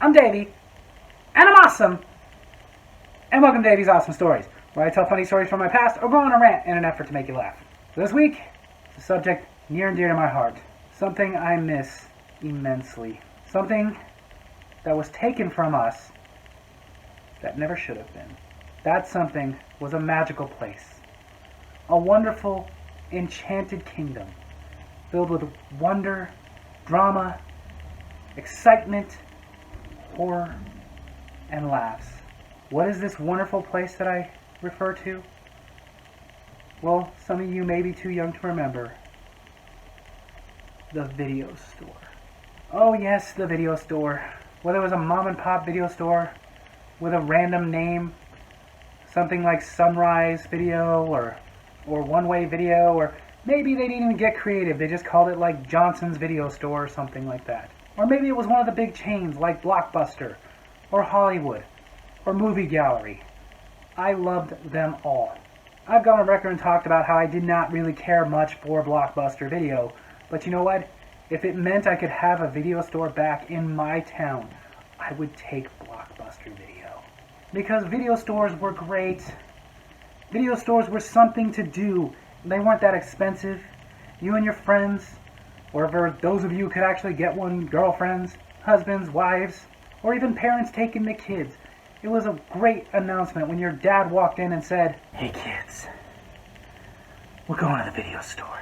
I'm Davy, and I'm awesome, and welcome to Davy's Awesome Stories, where I tell funny stories from my past or go on a rant in an effort to make you laugh. This week, it's a subject near and dear to my heart, something I miss immensely, something that was taken from us that never should have been. That something was a magical place, a wonderful, enchanted kingdom, filled with wonder, drama, excitement, horror, and laughs. What is this wonderful place that I refer to? Well, some of you may be too young to remember. The video store. Oh yes, the video store. Whether it was a mom and pop video store with a random name, something like Sunrise Video or One Way Video, or maybe they didn't even get creative. They just called it like Johnson's Video Store or something like that. Or maybe it was one of the big chains like Blockbuster or Hollywood or Movie Gallery. I loved them all. I've gone on record and talked about how I did not really care much for Blockbuster Video, but you know what? If it meant I could have a video store back in my town, I would take Blockbuster Video. Because video stores were great. Video stores were something to do. They weren't that expensive. You and your friends, or for those of you who could actually get one, girlfriends, husbands, wives, or even parents taking the kids. It was a great announcement when your dad walked in and said, "Hey kids, we're going to the video store."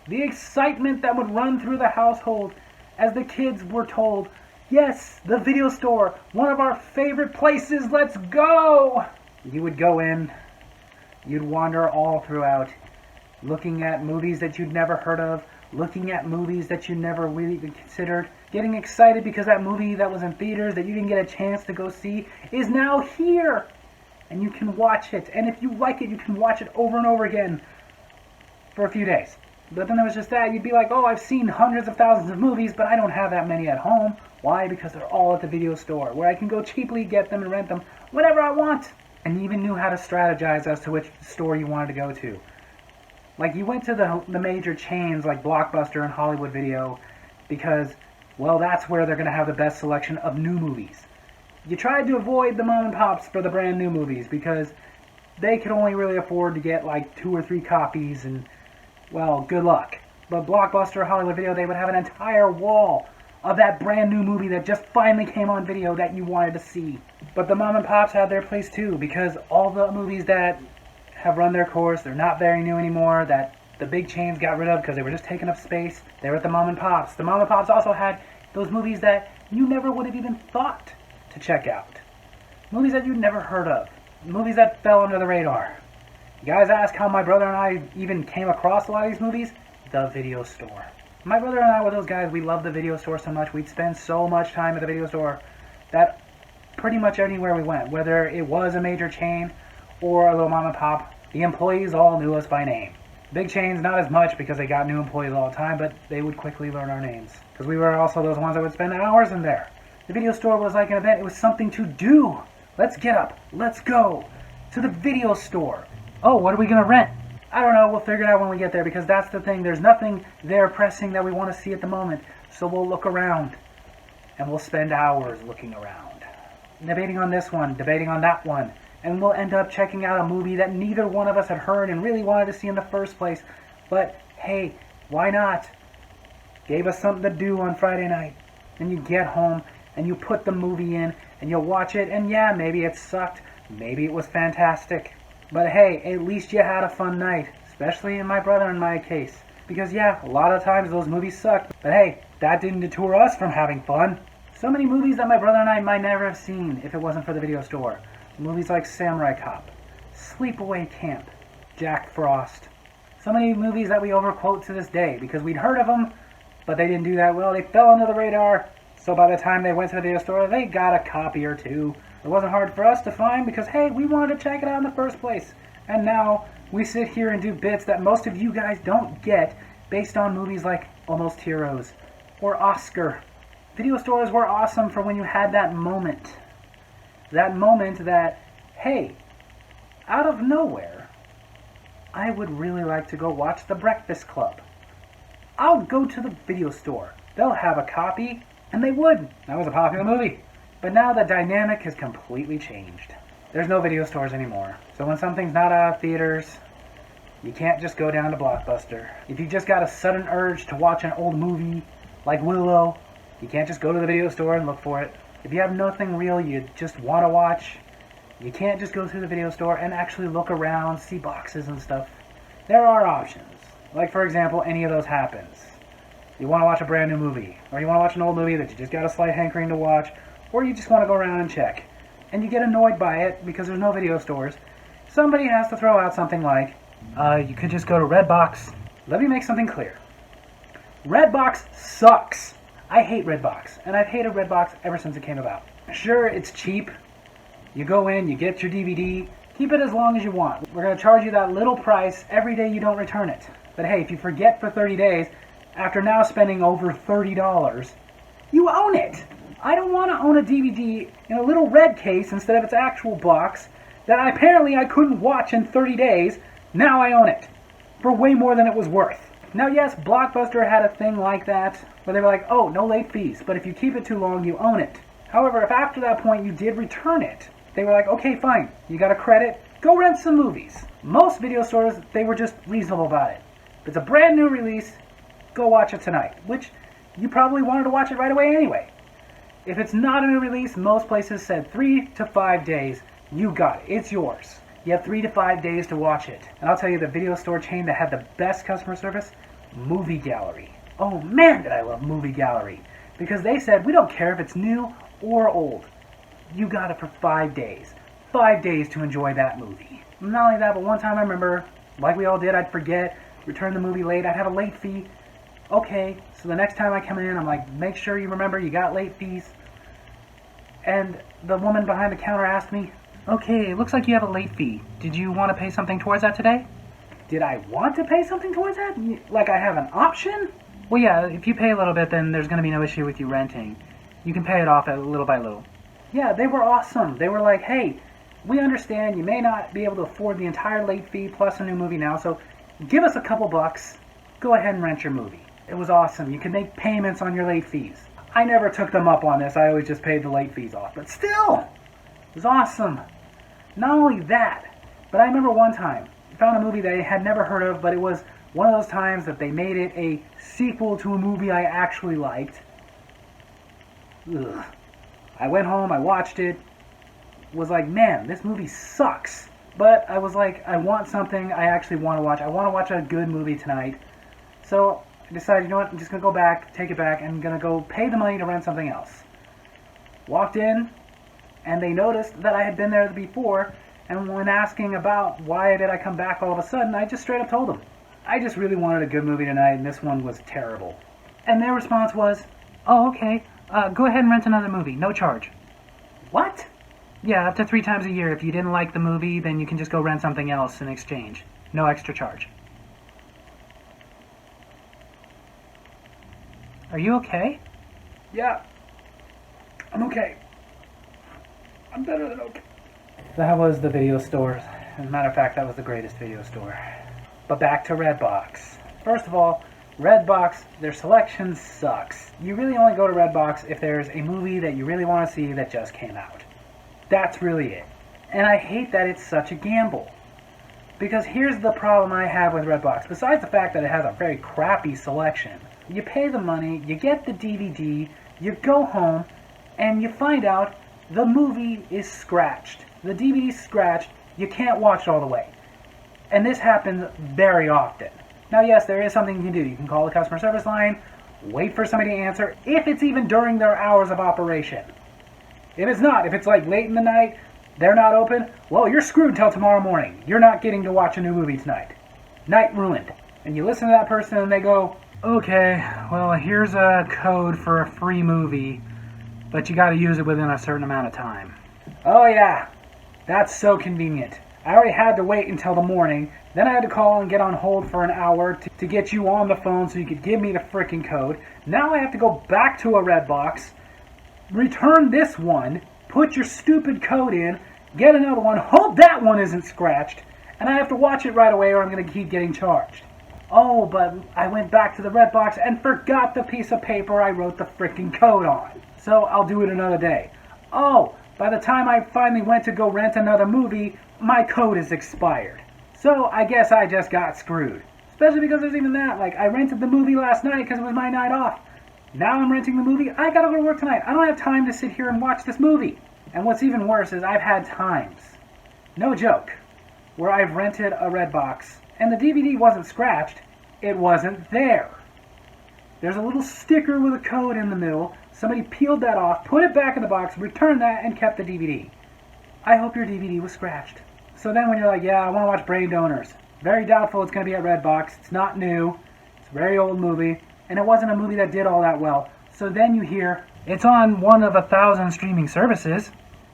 The excitement that would run through the household as the kids were told, "Yes, the video store, one of our favorite places, let's go!" You would go in, you'd wander all throughout, looking at movies that you'd never heard of, looking at movies that you never really even considered, getting excited because that movie that was in theaters that you didn't get a chance to go see is now here, and you can watch it, and if you like it, you can watch it over and over again for a few days. But then there was just that, you'd be like, oh, I've seen hundreds of thousands of movies, but I don't have that many at home. Why? Because they're all at the video store, where I can go cheaply get them and rent them whenever I want. And you even knew how to strategize as to which store you wanted to go to. Like, you went to the major chains like Blockbuster and Hollywood Video because, well, that's where they're going to have the best selection of new movies. You tried to avoid the mom and pops for the brand new movies because they could only really afford to get like 2 or 3 copies and, well, good luck. But Blockbuster, Hollywood Video, they would have an entire wall of that brand new movie that just finally came on video that you wanted to see. But the mom and pops had their place too, because all the movies that have run their course, they're not very new anymore, that the big chains got rid of because they were just taking up space, they were at the mom and pops. The mom and pops also had those movies that you never would have even thought to check out. Movies that you'd never heard of. Movies that fell under the radar. You guys ask how my brother and I even came across a lot of these movies? The video store. My brother and I were those guys, we loved the video store so much, we'd spend so much time at the video store that pretty much anywhere we went, whether it was a major chain or a little mom and pop, the employees all knew us by name. Big chains, not as much because they got new employees all the time, but they would quickly learn our names. Because we were also those ones that would spend hours in there. The video store was like an event, it was something to do. Let's get up, let's go to the video store. Oh, what are we going to rent? I don't know, we'll figure it out when we get there, because that's the thing, there's nothing there pressing that we want to see at the moment. So we'll look around, and we'll spend hours looking around. Debating on this one, debating on that one, and we'll end up checking out a movie that neither one of us had heard and really wanted to see in the first place. But hey, why not? Gave us something to do on Friday night. Then you get home, and you put the movie in, and you'll watch it, and yeah, maybe it sucked, maybe it was fantastic. But hey, at least you had a fun night, especially in my brother and my case. Because yeah, a lot of times those movies sucked, but hey, that didn't deter us from having fun. So many movies that my brother and I might never have seen if it wasn't for the video store. Movies like Samurai Cop, Sleepaway Camp, Jack Frost. So many movies that we overquote to this day because we'd heard of them, but they didn't do that well. They fell under the radar, so by the time they went to the video store, they got a copy or two. It wasn't hard for us to find because, hey, we wanted to check it out in the first place. And now we sit here and do bits that most of you guys don't get based on movies like Almost Heroes or Oscar. Video stores were awesome for when you had that moment. That moment that, hey, out of nowhere, I would really like to go watch The Breakfast Club. I'll go to the video store. They'll have a copy, and they would. That was a popular movie. But now the dynamic has completely changed. There's no video stores anymore. So when something's not out of theaters, you can't just go down to Blockbuster. If you just got a sudden urge to watch an old movie like Willow, you can't just go to the video store and look for it. If you have nothing real you just want to watch, you can't just go through the video store and actually look around, see boxes and stuff. There are options. Like, for example, Any of Those Happens. You want to watch a brand new movie, or you want to watch an old movie that you just got a slight hankering to watch, or you just want to go around and check. And you get annoyed by it because there's no video stores. Somebody has to throw out something like, you could just go to Redbox. Let me make something clear. Redbox sucks. I hate Redbox, and I've hated Redbox ever since it came about. Sure, it's cheap. You go in, you get your DVD, keep it as long as you want. We're going to charge you that little price every day you don't return it. But hey, if you forget for 30 days, after now spending over $30, you own it. I don't want to own a DVD in a little red case instead of its actual box that apparently I couldn't watch in 30 days. Now I own it for way more than it was worth. Now yes, Blockbuster had a thing like that where they were like, oh, no late fees, but if you keep it too long, you own it. However, if after that point you did return it, they were like, okay, fine, you got a credit, go rent some movies. Most video stores, they were just reasonable about it. If it's a brand new release, go watch it tonight, which you probably wanted to watch it right away anyway. If it's not a new release, most places said 3 to 5 days. You got it. It's yours. You have 3 to 5 days to watch it. And I'll tell you, the video store chain that had the best customer service, Movie Gallery. Oh man, did I love Movie Gallery. Because they said, we don't care if it's new or old. You got it for 5 days. 5 days to enjoy that movie. Not only that, but one time I remember, like we all did, I'd forget, return the movie late, I'd have a late fee. Okay, so the next time I come in, I'm like, make sure you remember you got late fees. And the woman behind the counter asked me, okay, it looks like you have a late fee. Did you want to pay something towards that today? Did I want to pay something towards that? Like I have an option? Well, yeah, if you pay a little bit, then there's going to be no issue with you renting. You can pay it off little by little. Yeah, they were awesome. They were like, hey, we understand you may not be able to afford the entire late fee plus a new movie now, so give us a couple bucks. Go ahead and rent your movie. It was awesome. You can make payments on your late fees. I never took them up on this. I always just paid the late fees off. But still, it was awesome. Not only that, but I remember one time, I found a movie that I had never heard of, but it was one of those times that they made it a sequel to a movie I actually liked. Ugh. I went home, I watched it, was like, man, this movie sucks. But I was like, I want something I actually want to watch. I want to watch a good movie tonight. So I decided, you know what, I'm just going to go back, take it back, and I'm going to go pay the money to rent something else. Walked in, and they noticed that I had been there before, and when asking about why did I come back all of a sudden, I just straight up told them, I just really wanted a good movie tonight, and this one was terrible. And their response was, oh, okay, go ahead and rent another movie, no charge. What? Yeah, up to 3 times a year. If you didn't like the movie, then you can just go rent something else in exchange. No extra charge. Are you okay? Yeah. I'm okay. I'm better than okay. That was the video store. As a matter of fact, that was the greatest video store. But back to Redbox. First of all, Redbox, their selection sucks. You really only go to Redbox if there's a movie that you really want to see that just came out. That's really it. And I hate that it's such a gamble. Because here's the problem I have with Redbox. Besides the fact that it has a very crappy selection, you pay the money, you get the DVD, you go home, and you find out the movie is scratched. The DVD's scratched, you can't watch it all the way. And this happens very often. Now yes, there is something you can do. You can call the customer service line, wait for somebody to answer, if it's even during their hours of operation. If it's not, if it's like late in the night, they're not open, well, you're screwed till tomorrow morning. You're not getting to watch a new movie tonight. Night ruined. And you listen to that person and they go, okay, well, here's a code for a free movie, but you gotta use it within a certain amount of time. Oh yeah, that's so convenient. I already had to wait until the morning, then I had to call and get on hold for an hour to get you on the phone so you could give me the frickin' code. Now I have to go back to a Redbox, return this one, put your stupid code in, get another one, hope that one isn't scratched, and I have to watch it right away or I'm going to keep getting charged. Oh, but I went back to the Redbox and forgot the piece of paper I wrote the frickin' code on. So I'll do it another day. oh, by the time I finally went to go rent another movie, my code is expired. So I guess I just got screwed. Especially because there's even that. Like, I rented the movie last night because it was my night off. Now I'm renting the movie. I gotta go to work tonight. I don't have time to sit here and watch this movie. And what's even worse is I've had times, no joke, where I've rented a Redbox and the DVD wasn't scratched. It wasn't there. There's a little sticker with a code in the middle. Somebody peeled that off, put it back in the box, returned that, and kept the DVD. I hope your DVD was scratched. So then when you're like, yeah, I want to watch Brain Donors. Very doubtful it's going to be at Redbox. It's not new. It's a very old movie. And it wasn't a movie that did all that well. So then you hear, it's on one of 1,000 streaming services.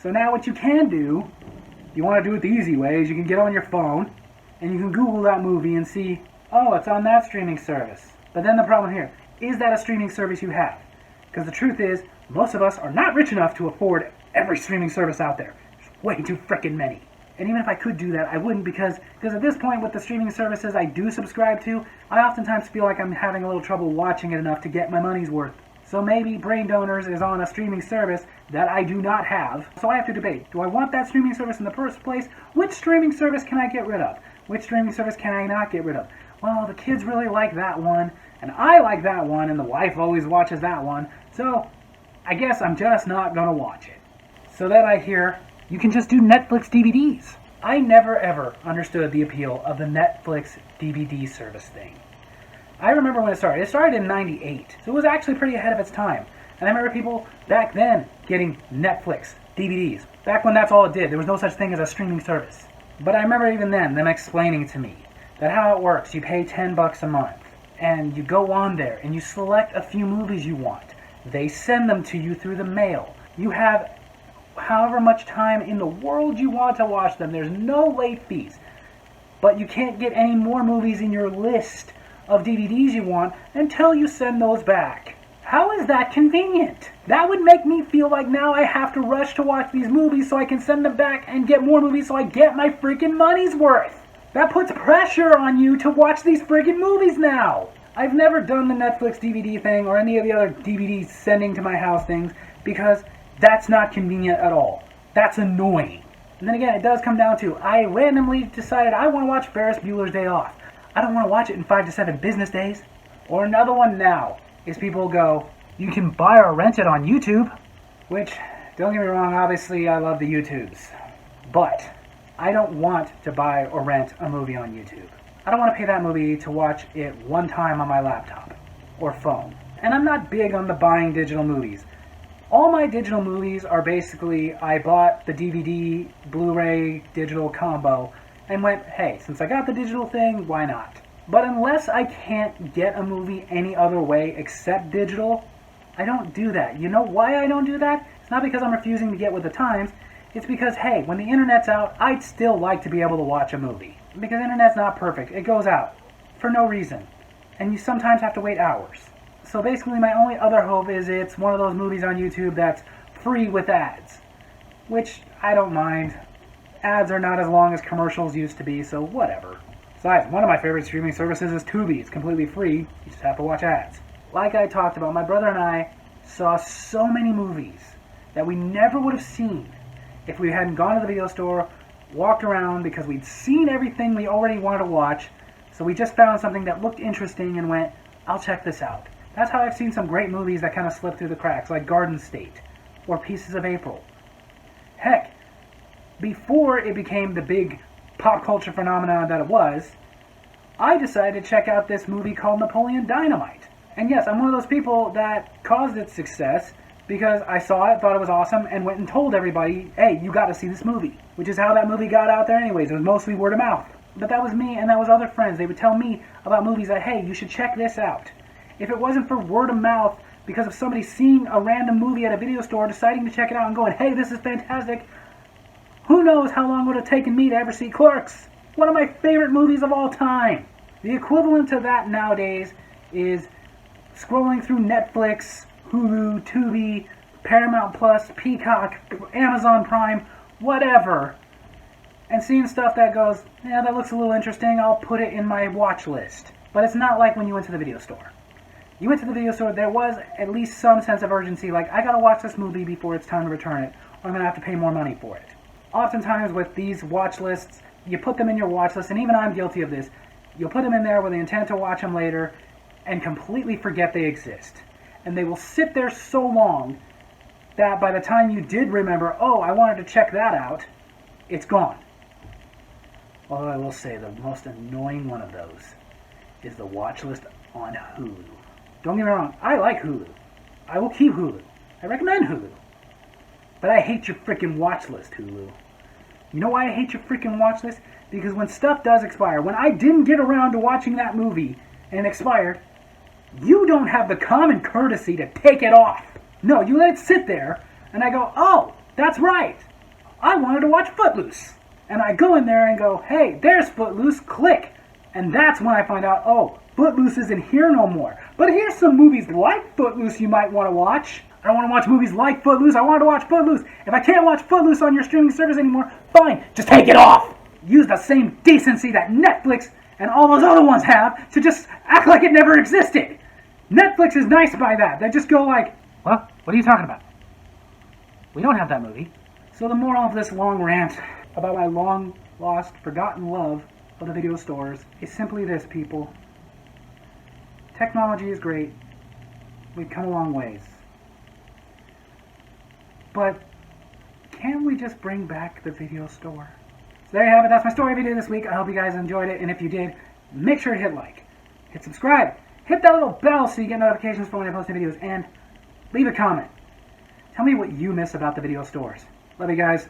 So now what you can do, if you want to do it the easy way, is you can get on your phone, and you can Google that movie and see, oh, it's on that streaming service. But then the problem here, is that a streaming service you have? Because the truth is, most of us are not rich enough to afford every streaming service out there. There's way too frickin' many. And even if I could do that, I wouldn't because at this point with the streaming services I do subscribe to, I oftentimes feel like I'm having a little trouble watching it enough to get my money's worth. So maybe Brain Donors is on a streaming service that I do not have. So I have to debate, do I want that streaming service in the first place? Which streaming service can I get rid of? Which streaming service can I not get rid of? Well, the kids really like that one, and I like that one, and the wife always watches that one, so I guess I'm just not gonna watch it. So then I hear, you can just do Netflix DVDs. I never ever understood the appeal of the Netflix DVD service thing. I remember when it started. It started in '98, so it was actually pretty ahead of its time. And I remember people back then getting Netflix DVDs. Back when that's all it did. There was no such thing as a streaming service. But I remember even then them explaining to me that how it works, you pay $10 a month, and you go on there, and you select a few movies you want. They send them to you through the mail. You have however much time in the world you want to watch them. There's no late fees. But you can't get any more movies in your list of DVDs you want until you send those back. How is that convenient? That would make me feel like now I have to rush to watch these movies so I can send them back and get more movies so I get my freaking money's worth. That puts pressure on you to watch these friggin' movies now. I've never done the Netflix DVD thing or any of the other DVD sending to my house things because that's not convenient at all. That's annoying. And then again, it does come down to, I randomly decided I want to watch Ferris Bueller's Day Off. I don't want to watch it in 5 to 7 business days. Or another one now is people go, you can buy or rent it on YouTube. Which, don't get me wrong, obviously I love the YouTubes. But I don't want to buy or rent a movie on YouTube. I don't want to pay that movie to watch it one time on my laptop or phone. And I'm not big on the buying digital movies. All my digital movies are basically, I bought the DVD, Blu-ray, digital combo, and went, hey, since I got the digital thing, why not? But unless I can't get a movie any other way except digital, I don't do that. You know why I don't do that? It's not because I'm refusing to get with the times. It's because, hey, when the internet's out, I'd still like to be able to watch a movie. Because the internet's not perfect. It goes out for no reason. And you sometimes have to wait hours. So basically my only other hope is it's one of those movies on YouTube that's free with ads. Which I don't mind. Ads are not as long as commercials used to be, so whatever. Besides, one of my favorite streaming services is Tubi. It's completely free. You just have to watch ads. Like I talked about, my brother and I saw so many movies that we never would have seen if we hadn't gone to the video store, walked around, because we'd seen everything we already wanted to watch, so we just found something that looked interesting and went, I'll check this out. That's how I've seen some great movies that kind of slip through the cracks, like Garden State, or Pieces of April. Heck, before it became the big pop culture phenomenon that it was, I decided to check out this movie called Napoleon Dynamite. And yes, I'm one of those people that caused its success because I saw it, thought it was awesome, and went and told everybody, hey, you gotta see this movie. Which is how that movie got out there anyways. It was mostly word of mouth. But that was me, and that was other friends. They would tell me about movies that, hey, you should check this out. If it wasn't for word of mouth, because of somebody seeing a random movie at a video store, deciding to check it out and going, hey, this is fantastic, who knows how long it would have taken me to ever see Clerks? One of my favorite movies of all time. The equivalent to that nowadays is scrolling through Netflix, Hulu, Tubi, Paramount Plus, Peacock, Amazon Prime, whatever, and seeing stuff that goes, yeah, that looks a little interesting, I'll put it in my watch list. But it's not like when you went to the video store. You went to the video store, there was at least some sense of urgency, like, I gotta watch this movie before it's time to return it, or I'm gonna have to pay more money for it. Oftentimes with these watch lists, you put them in your watch list, and even I'm guilty of this. You'll put them in there with the intent to watch them later, and completely forget they exist. And they will sit there so long that by the time you did remember, oh, I wanted to check that out, it's gone. Although I will say the most annoying one of those is the watch list on Hulu. Don't get me wrong, I like Hulu. I will keep Hulu. I recommend Hulu. But I hate your freaking watch list, Hulu. You know why I hate your freaking watch list? Because when stuff does expire, when I didn't get around to watching that movie and it expired, you don't have the common courtesy to take it off. No, you let it sit there, and I go, oh, that's right. I wanted to watch Footloose. And I go in there and go, hey, there's Footloose, click. And that's when I find out, oh, Footloose isn't here no more. But here's some movies like Footloose you might want to watch. I don't want to watch movies like Footloose, I want to watch Footloose. If I can't watch Footloose on your streaming service anymore, fine, just take it off. Use the same decency that Netflix and all those other ones have to just act like it never existed. Netflix is nice by that. They just go like, what? What are you talking about? We don't have that movie. So the moral of this long rant about my long-lost, forgotten love of the video stores is simply this, people. Technology is great. We've come a long ways. But can't we just bring back the video store? So there you have it. That's my story video this week. I hope you guys enjoyed it. And if you did, make sure to hit like, hit subscribe, hit that little bell so you get notifications for when I post new videos, and leave a comment. Tell me what you miss about the video stores. Love you guys.